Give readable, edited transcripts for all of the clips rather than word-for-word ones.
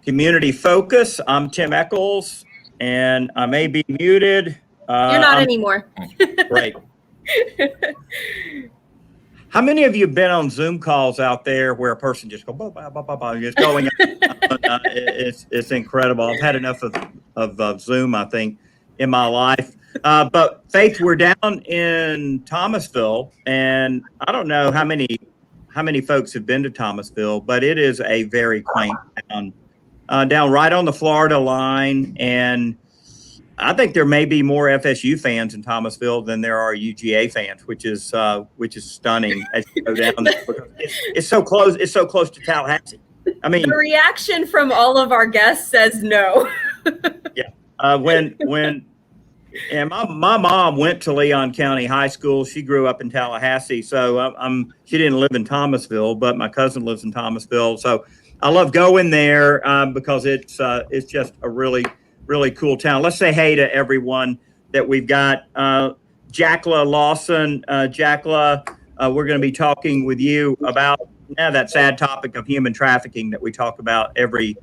Community Focus. I'm Tim Eccles, and I may be muted. You're not anymore. Great. How many of you have been on Zoom calls out there where a person just goes, just going? It's incredible. I've had enough of Zoom, I think, in my life. But Faith, we're down in Thomasville, and I don't know how many folks have been to Thomasville, but it is a very quaint town. Down right on the Florida line, and I think there may be more FSU fans in Thomasville than there are UGA fans, which is stunning as you go down there because it's so close. It's so close to Tallahassee. I mean, the reaction from all of our guests says no. Yeah, when and my mom went to Leon County High School. She grew up in Tallahassee, so she didn't live in Thomasville, but my cousin lives in Thomasville, so I love going there because it's just a really, really cool town. Let's say hey to everyone that we've got. Jackla Lawson. Jackla, we're going to be talking with you about that sad topic of human trafficking that we talk about every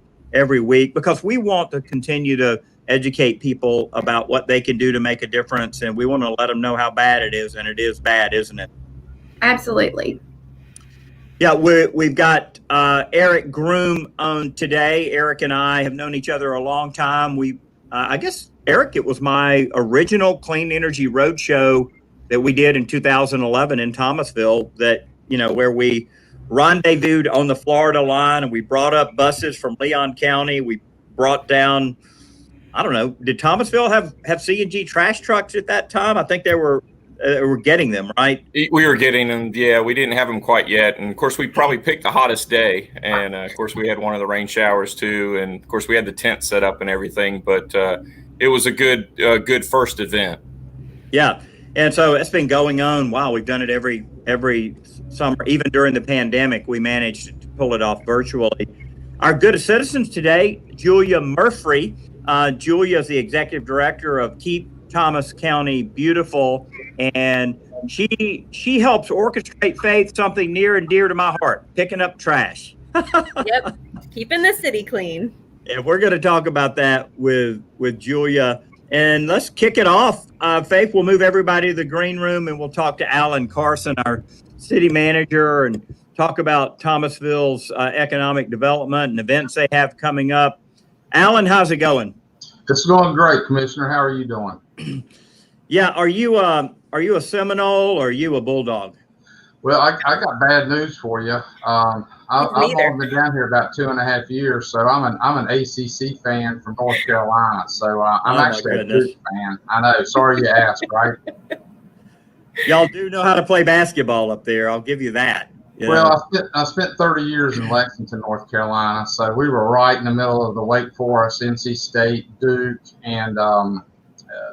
week, because we want to continue to educate people about what they can do to make a difference, and we want to let them know how bad it is, and it is bad, isn't it? Absolutely. Yeah, we've got Eric Groom on today. Eric and I have known each other a long time. I guess, Eric, it was my original Clean Energy Roadshow that we did in 2011 in Thomasville, that, where we rendezvoused on the Florida line, and we brought up buses from Leon County. We brought down, I don't know, did Thomasville have CNG trash trucks at that time? I think they were getting them, right? We were getting them. Yeah, we didn't have them quite yet. And of course, we probably picked the hottest day. And of course, we had one of the rain showers too. And of course, we had the tent set up and everything. But it was a good first event. Yeah. And so it's been going on. Wow, we've done it every summer. Even during the pandemic, we managed to pull it off virtually. Our good citizens today, Julia Murphy. Julia is the executive director of Keep Thomas County Beautiful, and she helps orchestrate, Faith, something near and dear to my heart: picking up trash. Yep, keeping the city clean. And we're going to talk about that with Julia. And let's kick it off. Faith, we'll move everybody to the green room, and we'll talk to Alan Carson, our city manager, and talk about Thomasville's economic development and events they have coming up. Alan, how's it going? It's going great, Commissioner. How are you doing? Yeah, are you a Seminole or are you a Bulldog? Well, I got bad news for you. I've only been down here about 2.5 years, so I'm an ACC fan from North Carolina. So I'm actually a Duke fan. I know. Sorry you asked, right? Y'all do know how to play basketball up there. I'll give you that. Well, I spent 30 years in Lexington, North Carolina, so we were right in the middle of the Wake Forest, NC State, Duke, and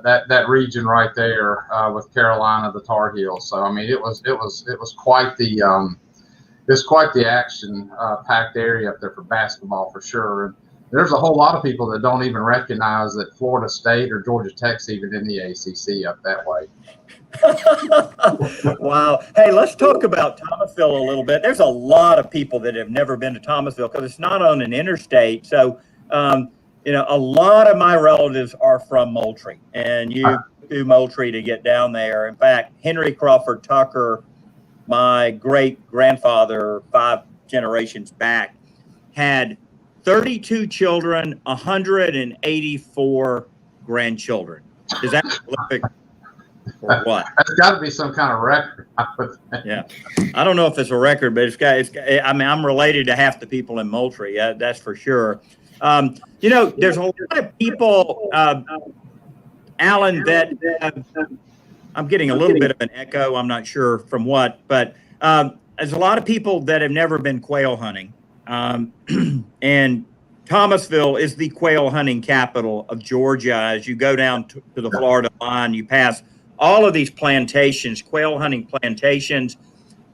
that region right there with Carolina, the Tar Heels. So I mean, it was quite the action packed area up there for basketball for sure. And there's a whole lot of people that don't even recognize that Florida State or Georgia Tech's even in the ACC up that way. Wow. Hey, let's talk about Thomasville a little bit. There's a lot of people that have never been to Thomasville because it's not on an interstate. So, a lot of my relatives are from Moultrie, and you do Moultrie to get down there. In fact, Henry Crawford Tucker, my great grandfather, 5 generations back, had 32 children, 184 grandchildren. Is that prolific? Or what? That's got to be some kind of record. Yeah, I don't know if it's a record, but I mean, I'm related to half the people in Moultrie. That's for sure. There's a lot of people, Alan, that I'm getting a little bit of an echo. I'm not sure from what, but there's a lot of people that have never been quail hunting, and Thomasville is the quail hunting capital of Georgia. As you go down to the Florida line, you pass all of these plantations, quail hunting plantations.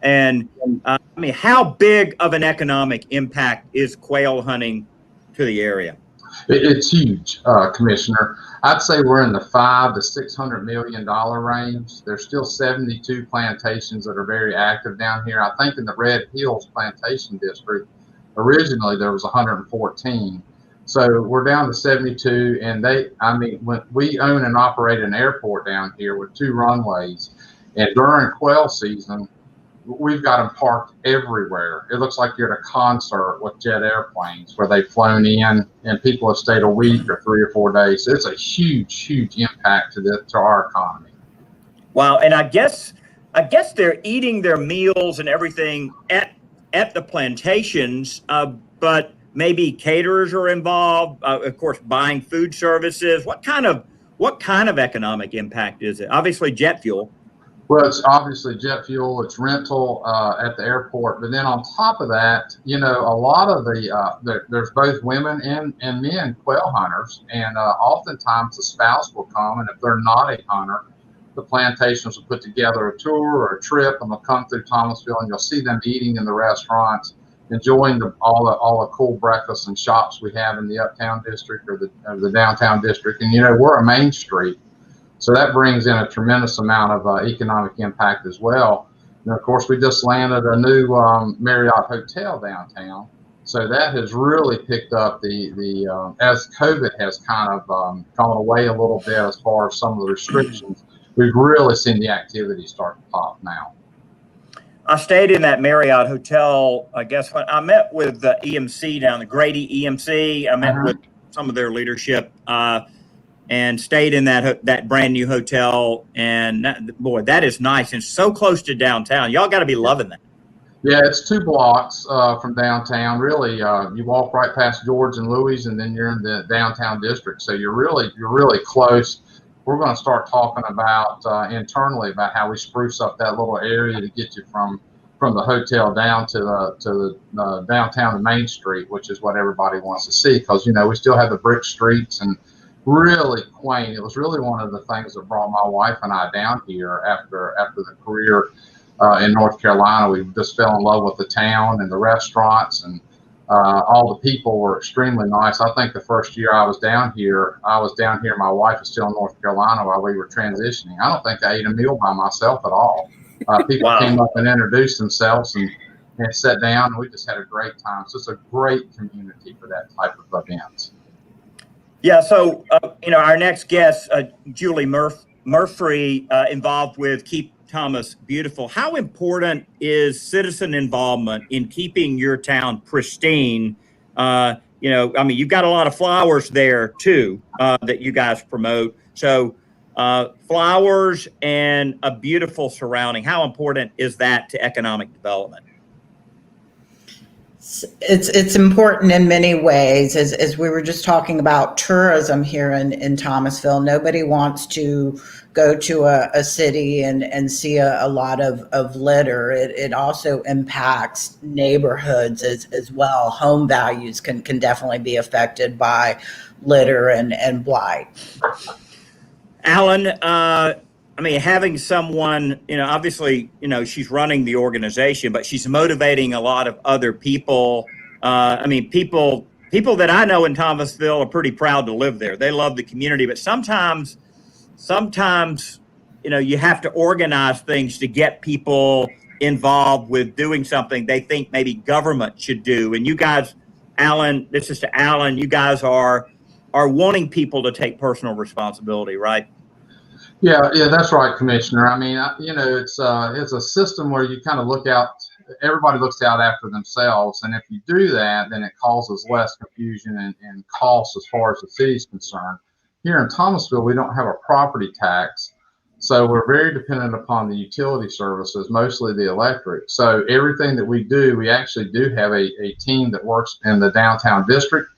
And I mean, how big of an economic impact is quail hunting to the area? It's huge, Commissioner. I'd say we're in the $500 to $600 million range. There's still 72 plantations that are very active down here. I think in the Red Hills Plantation District, originally there was 114. So we're down to 72, and when we own and operate an airport down here with 2 runways, and during quail season, we've got them parked everywhere. It looks like you're at a concert with jet airplanes where they've flown in, and people have stayed a week or 3 or 4 days. So it's a huge impact to our economy. Wow, and I guess they're eating their meals and everything at the plantations, but maybe caterers are involved. Of course, buying food services. What kind of economic impact is it? Obviously, jet fuel. Well, it's obviously jet fuel. It's rental at the airport, but then on top of that, a lot of there's both women and men quail hunters, and oftentimes the spouse will come, and if they're not a hunter, the plantations will put together a tour or a trip, and they'll come through Thomasville, and you'll see them eating in the restaurants, enjoying all the cool breakfasts and shops we have in the uptown district or the downtown district. And we're a main street, so that brings in a tremendous amount of economic impact as well. And of course, we just landed a new Marriott hotel downtown, so that has really picked up as COVID has kind of gone away a little bit as far as some of the restrictions. We've really seen the activity start to pop now. I stayed in that Marriott hotel, I guess, when I met with the EMC down, the Grady EMC. I met with some of their leadership and stayed in that brand new hotel. And boy, that is nice and so close to downtown. Y'all got to be loving that. Yeah, it's 2 blocks from downtown. Really, you walk right past George and Louis, and then you're in the downtown district. So you're really close. We're going to start talking about internally about how we spruce up that little area to get you from the hotel down to the downtown to Main Street, which is what everybody wants to see, because we still have the brick streets and really quaint. It was really one of the things that brought my wife and I down here after the career in North Carolina. We just fell in love with the town and the restaurants, and all the people were extremely nice. I think the first year I was down here, my wife was still in North Carolina while we were transitioning. I don't think I ate a meal by myself at all. People Wow. came up and introduced themselves and sat down, and we just had a great time. So it's a great community for that type of events. Yeah, so, our next guest, Julie Murphy, involved with Keep Thomas Beautiful. How important is citizen involvement in keeping your town pristine? You've got a lot of flowers there too that you guys promote. So flowers and a beautiful surrounding. How important is that to economic development? It's important in many ways. As we were just talking about tourism here in Thomasville, nobody wants to go to a city and see a lot of litter. It also impacts neighborhoods as well. Home values can definitely be affected by litter and blight. Alan, having someone, obviously, she's running the organization, but she's motivating a lot of other people. People that I know in Thomasville are pretty proud to live there. They love the community, but sometimes, you have to organize things to get people involved with doing something they think maybe government should do. And you guys, Alan, this is to Alan, you guys are wanting people to take personal responsibility, right? Yeah, that's right, Commissioner. It's a system where you kind of everybody looks out after themselves. And if you do that, then it causes less confusion and costs as far as the city is concerned. Here in Thomasville, we don't have a property tax, so we're very dependent upon the utility services, mostly the electric. So everything that we do, we actually do have a team that works in the downtown district,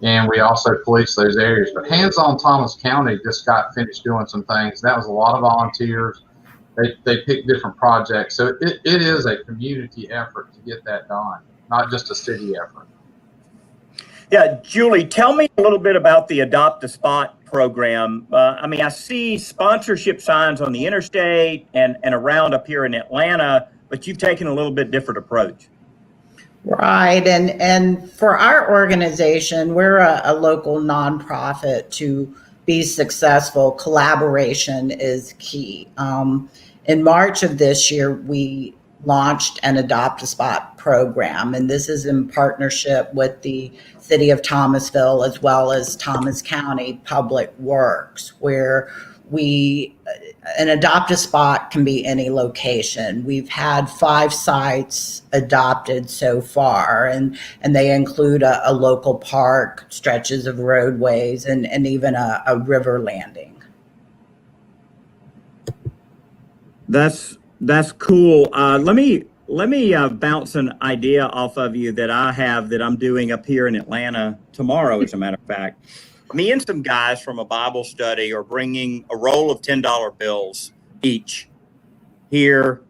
and we also police those areas. But Hands On Thomas County just got finished doing some things. That was a lot of volunteers. They picked different projects. So it is a community effort to get that done, not just a city effort. Yeah, Julie, tell me a little bit about the Adopt a Spot program. I see sponsorship signs on the interstate and around up here in Atlanta, but you've taken a little bit different approach. Right. And for our organization, we're a local nonprofit. To be successful, collaboration is key. In March of this year, we launched an Adopt a Spot program. And this is in partnership with the city of Thomasville as well as Thomas County Public Works, where an Adopt a Spot can be any location. We've had 5 sites adopted so far, and they include a local park, stretches of roadways, and even a river landing. That's cool. Let me bounce an idea off of you that I have that I'm doing up here in Atlanta tomorrow, as a matter of fact. Me and some guys from a Bible study are bringing a roll of $10 bills each here,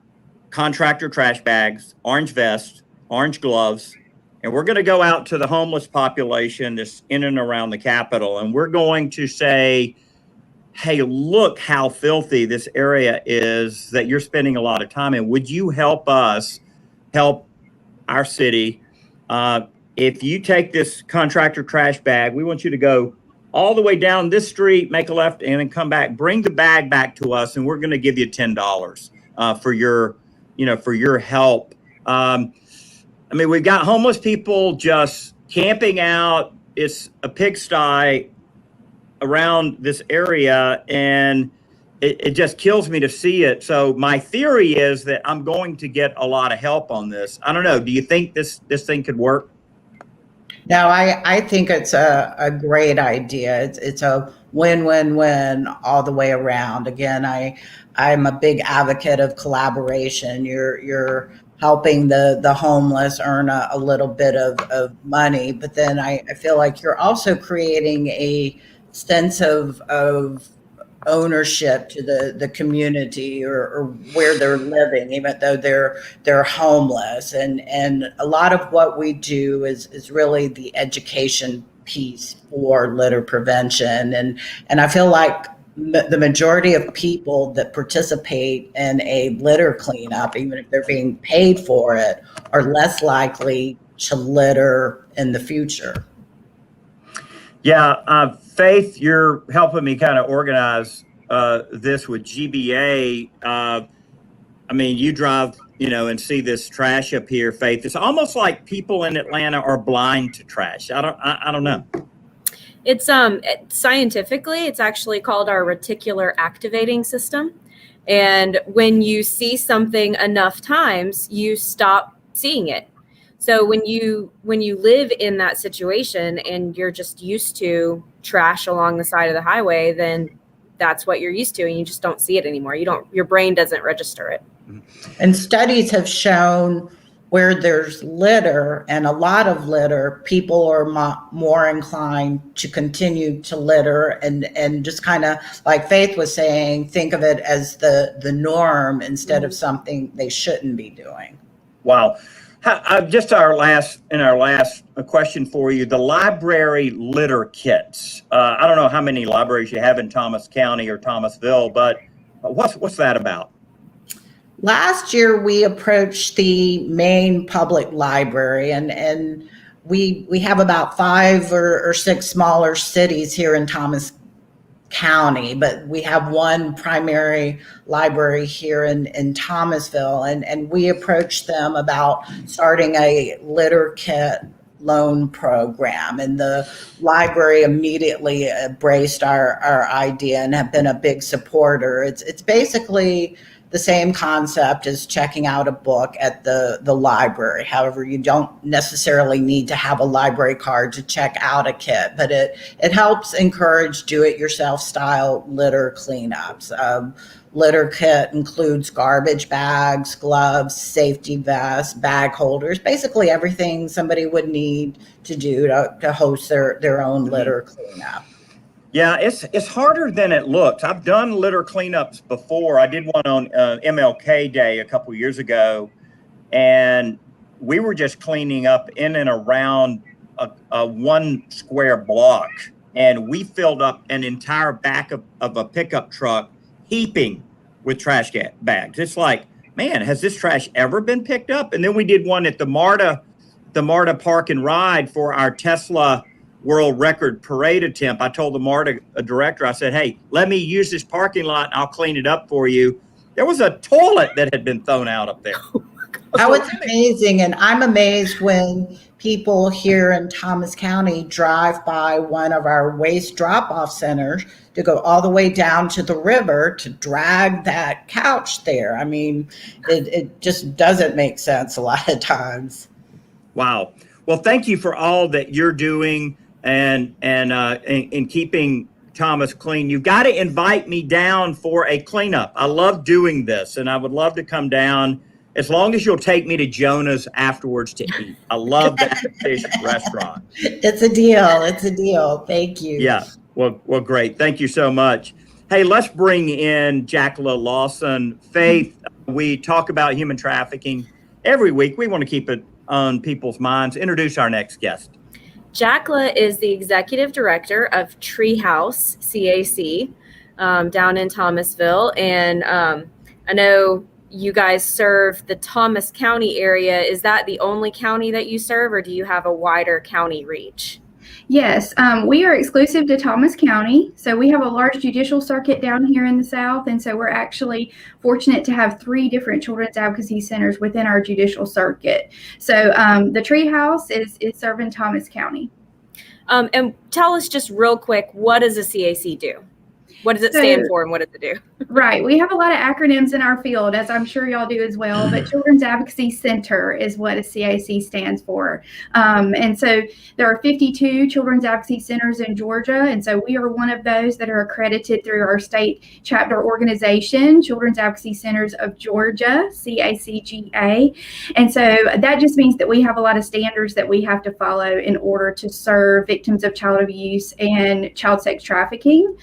contractor trash bags, orange vests, orange gloves, and we're going to go out to the homeless population that's in and around the Capitol, and we're going to say, hey, look how filthy this area is that you're spending a lot of time in. Would you help us help our city? If you take this contractor trash bag, we want you to go all the way down this street, make a left, and then come back. Bring the bag back to us, and we're going to give you $10 for your help. I mean, we've got homeless people just camping out. It's a pigsty around this area, and it just kills me to see it. So my theory is that I'm going to get a lot of help on this. I don't know. Do you think this thing could work? No, I think it's a great idea. It's a win-win-win all the way around. Again, I'm a big advocate of collaboration. You're helping the homeless earn a little bit of money, but then I feel like you're also creating a sense of ownership to the community or where they're living, even though they're homeless. And a lot of what we do is really the education piece for litter prevention. And I feel like the majority of people that participate in a litter cleanup, even if they're being paid for it, are less likely to litter in the future. Yeah, Faith, you're helping me kind of organize this with GBA. I mean, you drive, and see this trash up here, Faith. It's almost like people in Atlanta are blind to trash. I don't know. It's scientifically, it's actually called our reticular activating system. And when you see something enough times, you stop seeing it. So when you live in that situation and you're just used to trash along the side of the highway, then that's what you're used to, and you just don't see it anymore. Your brain doesn't register it. And studies have shown where there's litter, and a lot of litter, people are more inclined to continue to litter and just kind of, like Faith was saying, think of it as the norm instead of something they shouldn't be doing. Wow. Just our last question for you, the library litter kits. I don't know how many libraries you have in Thomas County or Thomasville, but what's that about? Last year, we approached the main public library, and we have about 5 or 6 smaller cities here in Thomas County, but we have one primary library here in Thomasville, and we approached them about starting a litter kit loan program, and the library immediately embraced our idea and have been a big supporter. It's basically the same concept as checking out a book at the library. However, you don't necessarily need to have a library card to check out a kit, but it helps encourage do-it-yourself style litter cleanups. Litter kit includes garbage bags, gloves, safety vests, bag holders, basically everything somebody would need to do to host their own litter cleanup. Yeah, it's harder than it looks. I've done litter cleanups before. I did one on MLK Day a couple years ago, and we were just cleaning up in and around a 1 square block, and we filled up an entire back of a pickup truck heaping with trash bags. It's like, man, has this trash ever been picked up? And then we did one at the MARTA Park and Ride for our Tesla world record parade attempt. I told the MARTA director, I said, hey, let me use this parking lot and I'll clean it up for you. There was a toilet that had been thrown out up there. Oh, it's amazing. And I'm amazed when people here in Thomas County drive by one of our waste drop-off centers to go all the way down to the river to drag that couch there. I mean, it just doesn't make sense a lot of times. Wow. Well, thank you for all that you're doing and in keeping Thomas clean. You've got to invite me down for a cleanup. I love doing this, and I would love to come down as long as you'll take me to Jonah's afterwards to eat. I love that fish restaurant. It's a deal. It's a deal. Thank you. Yeah. Well, great. Thank you so much. Hey, let's bring in Jackla Lawson. Faith, we talk about human trafficking every week. We want to keep it on people's minds. Introduce our next guest. Jackla is the executive director of Treehouse CAC down in Thomasville. And I know you guys serve the Thomas County area. Is that the only county that you serve, or do you have a wider county reach? Yes, we are exclusive to Thomas County. So we have a large judicial circuit down here in the South. And so we're actually fortunate to have 3 different children's advocacy centers within our judicial circuit. So the Treehouse is serving Thomas County. And tell us just real quick, what does a CAC do? What does it stand for and what does it do? Right. We have a lot of acronyms in our field, as I'm sure y'all do as well, but Children's Advocacy Center is what a CAC stands for. And so there are 52 Children's Advocacy Centers in Georgia. And so we are one of those that are accredited through our state chapter organization, Children's Advocacy Centers of Georgia, CACGA. And so that just means that we have a lot of standards that we have to follow in order to serve victims of child abuse and child sex trafficking.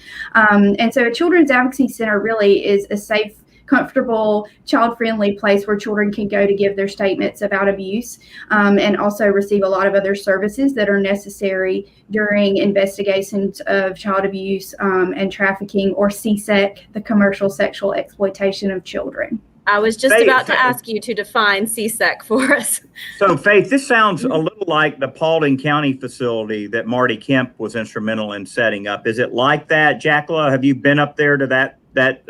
And so a Children's Advocacy Center really is a safe, comfortable, child-friendly place where children can go to give their statements about abuse and also receive a lot of other services that are necessary during investigations of child abuse and trafficking, or CSEC, the commercial sexual exploitation of children. I was just about to ask you to define CSEC for us. So, Faith, this sounds a little like the Paulding County facility that Marty Kemp was instrumental in setting up. Is it like that, Jackla? Have you been up there to that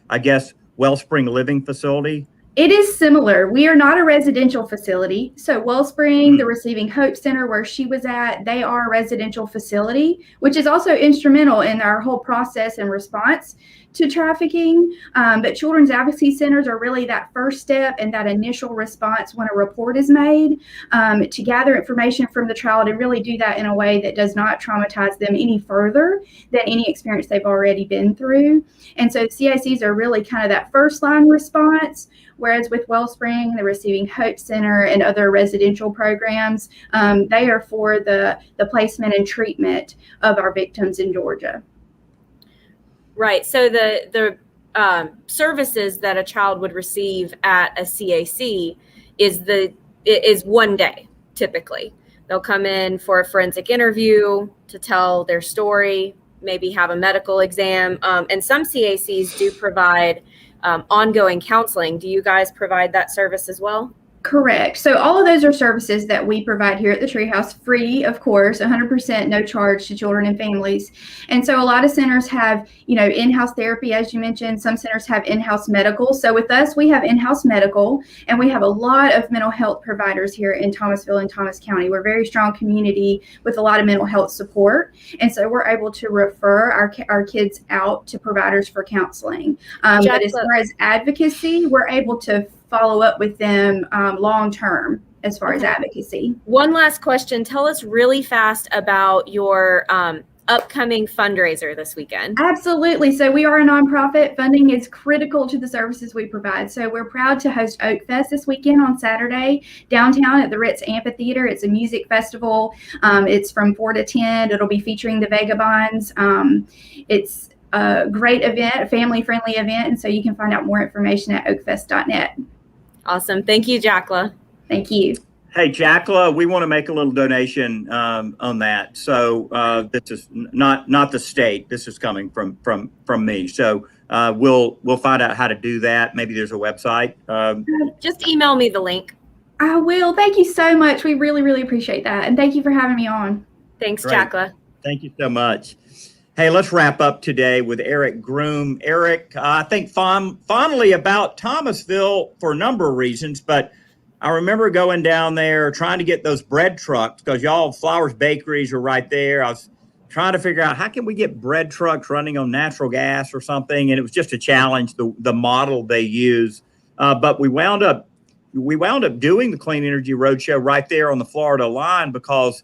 I guess, Wellspring Living facility? It is similar. We are not a residential facility. So Wellspring, the Receiving Hope Center where she was at, they are a residential facility, which is also instrumental in our whole process and response to trafficking. But Children's Advocacy Centers are really that first step and that initial response when a report is made to gather information from the child and really do that in a way that does not traumatize them any further than any experience they've already been through. And so CACs are really kind of that first line response, whereas with Wellspring, the Receiving Hope Center, and other residential programs, they are for the placement and treatment of our victims in Georgia. Right. So the services that a child would receive at a CAC is one day, typically. They'll come in for a forensic interview to tell their story, maybe have a medical exam. And some CACs do provide ongoing counseling. Do you guys provide that service as well? Correct. So all of those are services that we provide here at the Treehouse, free, of course, 100% no charge to children and families. And so a lot of centers have, in-house therapy, as you mentioned. Some centers have in-house medical. So with us, we have in-house medical, and we have a lot of mental health providers here in Thomasville and Thomas County. We're a very strong community with a lot of mental health support. And so we're able to refer our kids out to providers for counseling. But as far as advocacy, we're able to follow up with them long term as far as advocacy. One last question. Tell us really fast about your upcoming fundraiser this weekend. Absolutely. So we are a nonprofit. Funding is critical to the services we provide. So we're proud to host Oak Fest this weekend on Saturday downtown at the Ritz Amphitheater. It's a music festival. It's from 4 to 10. It'll be featuring the Vagabonds. It's a great event, a family-friendly event. And so you can find out more information at oakfest.net. Awesome. Thank you, Jackla. Thank you. Hey, Jackla, we want to make a little donation on that. So this is not the state. This is coming from me. So we'll find out how to do that. Maybe there's a website. Just email me the link. I will. Thank you so much. We really, really appreciate that. And thank you for having me on. Thanks, Great. Jackla. Thank you so much. Hey, let's wrap up today with Eric Groom. Eric, I think fondly about Thomasville for a number of reasons, but I remember going down there trying to get those bread trucks because y'all Flowers Bakeries are right there. I was trying to figure out how can we get bread trucks running on natural gas or something, and it was just a challenge, the model they use. But we wound up doing the Clean Energy Roadshow right there on the Florida line because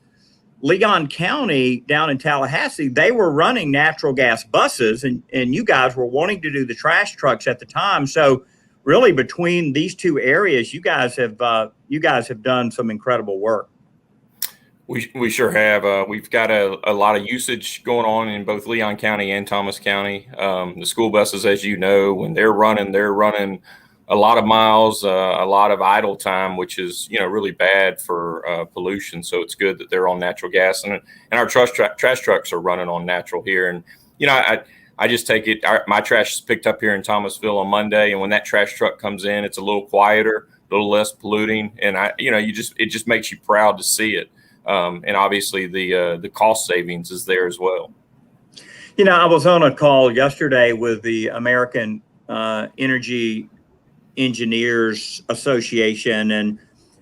Leon County down in Tallahassee, they were running natural gas buses, and you guys were wanting to do the trash trucks at the time. So really between these two areas, you guys have done some incredible work. We sure have. We've got a lot of usage going on in both Leon County and Thomas County. The school buses, as you know, when they're running a lot of miles, a lot of idle time, which is, really bad for pollution. So it's good that they're on natural gas, and our trash trucks are running on natural here. And, I just take it. My trash is picked up here in Thomasville on Monday. And when that trash truck comes in, it's a little quieter, a little less polluting. And it just makes you proud to see it. And obviously the cost savings is there as well. I was on a call yesterday with the American Energy Engineers Association, and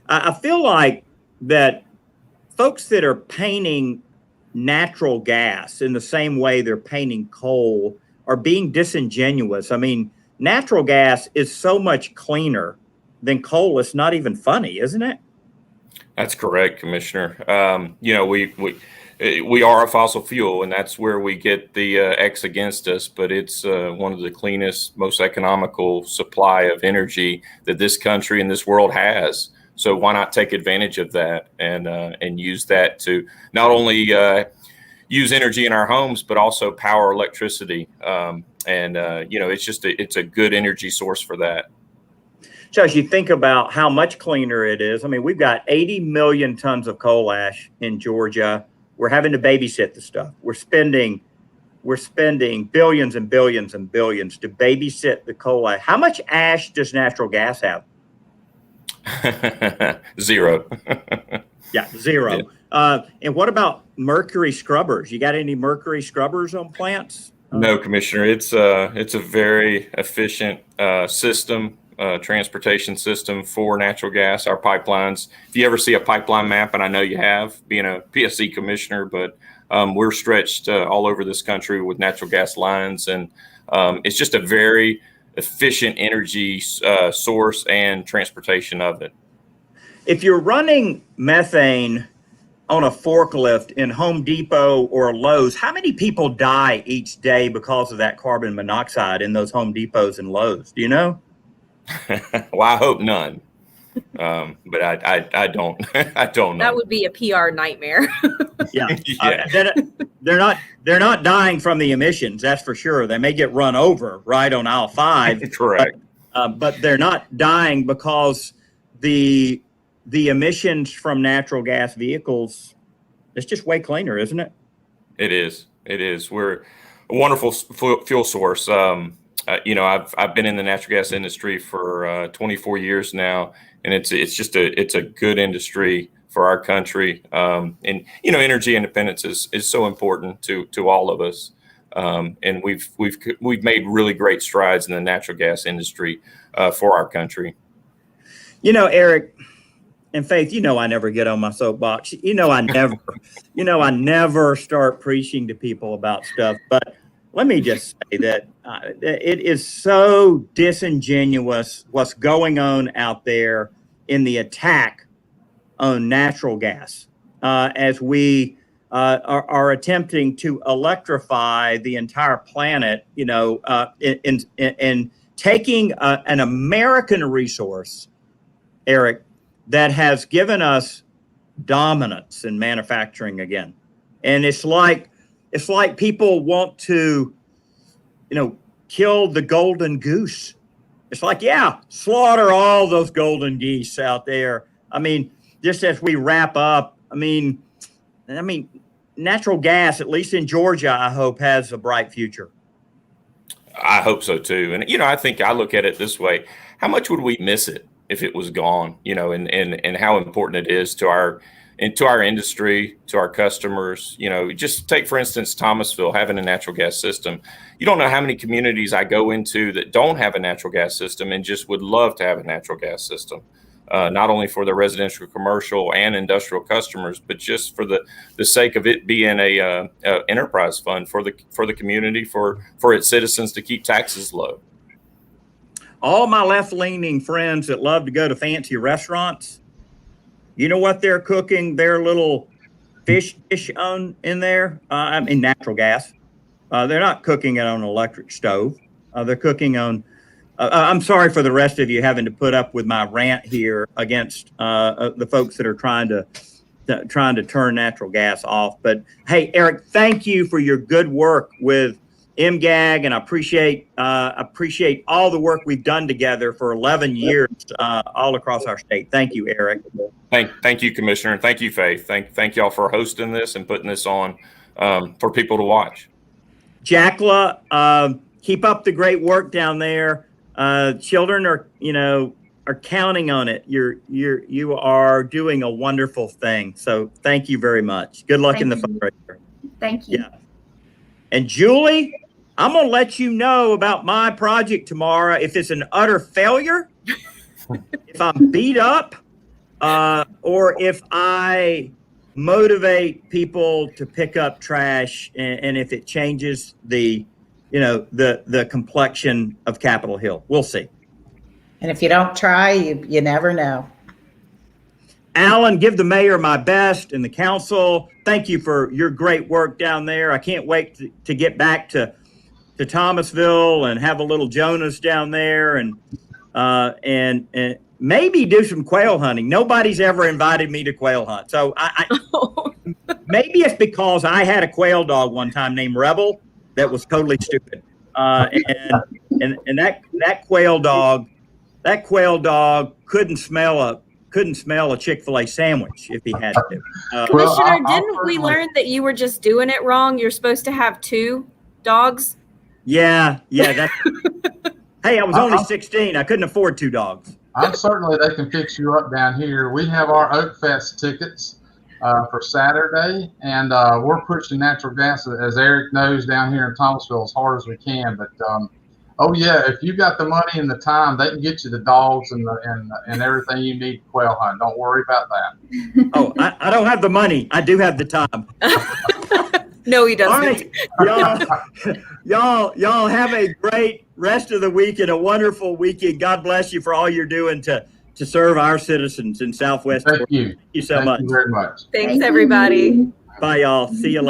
I feel like that folks that are painting natural gas in the same way they're painting coal are being disingenuous. I mean, natural gas is so much cleaner than coal. It's not even funny, isn't it? That's correct, Commissioner. We are a fossil fuel, and that's where we get the X against us. But it's one of the cleanest, most economical supply of energy that this country and this world has. So why not take advantage of that and use that to not only use energy in our homes, but also power electricity. It's a good energy source for that. So as you think about how much cleaner it is, I mean, we've got 80 million tons of coal ash in Georgia. We're having to babysit the stuff. We're spending billions and billions and billions to babysit the coal ash. How much ash does natural gas have? Zero. Yeah, zero. Yeah. And what about mercury scrubbers? You got any mercury scrubbers on plants? No, Commissioner. It's a very efficient system. Transportation system for natural gas, our pipelines. If you ever see a pipeline map, and I know you have, being a PSC commissioner, but we're stretched all over this country with natural gas lines, and it's just a very efficient energy source and transportation of it. If you're running methane on a forklift in Home Depot or Lowe's, how many people die each day because of that carbon monoxide in those Home Depots and Lowe's? Do you know? Well, I hope none, but I don't. I don't know. That would be a PR nightmare. Yeah, yeah. They're not dying from the emissions. That's for sure. They may get run over right on aisle 5. Correct. But they're not dying because the emissions from natural gas vehicles. It's just way cleaner, isn't it? It is. We're a wonderful fuel source. I've been in the natural gas industry for 24 years now, and it's a good industry for our country. Energy independence is so important to all of us. And we've made really great strides in the natural gas industry for our country. Eric and Faith, I never get on my soapbox. I never start preaching to people about stuff, but let me just say that it is so disingenuous what's going on out there in the attack on natural gas as we are attempting to electrify the entire planet, in taking an American resource, Eric, that has given us dominance in manufacturing again. And it's like people want to, kill the golden goose. It's like, yeah, slaughter all those golden geese out there. I mean, just as we wrap up, I mean, natural gas, at least in Georgia, I hope has a bright future. I hope so too. And, I think I look at it this way. How much would we miss it if it was gone, and how important it is to our industry, to our customers? Just take, for instance, Thomasville having a natural gas system. You don't know how many communities I go into that don't have a natural gas system and just would love to have a natural gas system. not only for the residential, commercial, and industrial customers, but just for the sake of it being a enterprise fund for the community, for its citizens to keep taxes low. All my left-leaning friends that love to go to fancy restaurants, you know what they're cooking their little fish on in there? I mean, natural gas. They're not cooking it on an electric stove. They're cooking on. I'm sorry for the rest of you having to put up with my rant here against the folks that are trying to turn natural gas off. But hey, Eric, thank you for your good work with MGAG, and I appreciate all the work we've done together for 11 years all across our state. Thank you, Eric. Thank you, Commissioner, and thank you, Faith. Thank y'all for hosting this and putting this on for people to watch. Jackla, keep up the great work down there. Children are counting on it. You are doing a wonderful thing. So thank you very much. Good luck in the fundraiser. Thank you. Yeah. And Julie, I'm going to let you know about my project tomorrow. If it's an utter failure, if I'm beat up, or if I motivate people to pick up trash, and if it changes the complexion of Capitol Hill. We'll see. And if you don't try, you never know. Alan, give the mayor my best and the council. Thank you for your great work down there. I can't wait to get back to Thomasville and have a little Jonas down there and maybe do some quail hunting. Nobody's ever invited me to quail hunt. So maybe it's because I had a quail dog one time named Rebel that was totally stupid. And that quail dog couldn't smell a Chick-fil-A sandwich if he had to. Commissioner, didn't we learn that you were just doing it wrong? You're supposed to have 2 dogs. Yeah. That's, hey, I was only 16. I couldn't afford 2 dogs. I'm certainly they can fix you up down here. We have our Oak Fest tickets for Saturday, and we're pushing natural gas, as Eric knows, down here in Thomasville as hard as we can. But oh yeah, if you got the money and the time, they can get you the dogs and everything you need to quail hunt. Don't worry about that. Oh, I don't have the money. I do have the time. No, he doesn't. All right, y'all have a great rest of the week and a wonderful weekend. God bless you for all you're doing to serve our citizens in Southwest. Thank you. Thank you so much. Thank you very much. Thanks, everybody. Bye, y'all. See you later.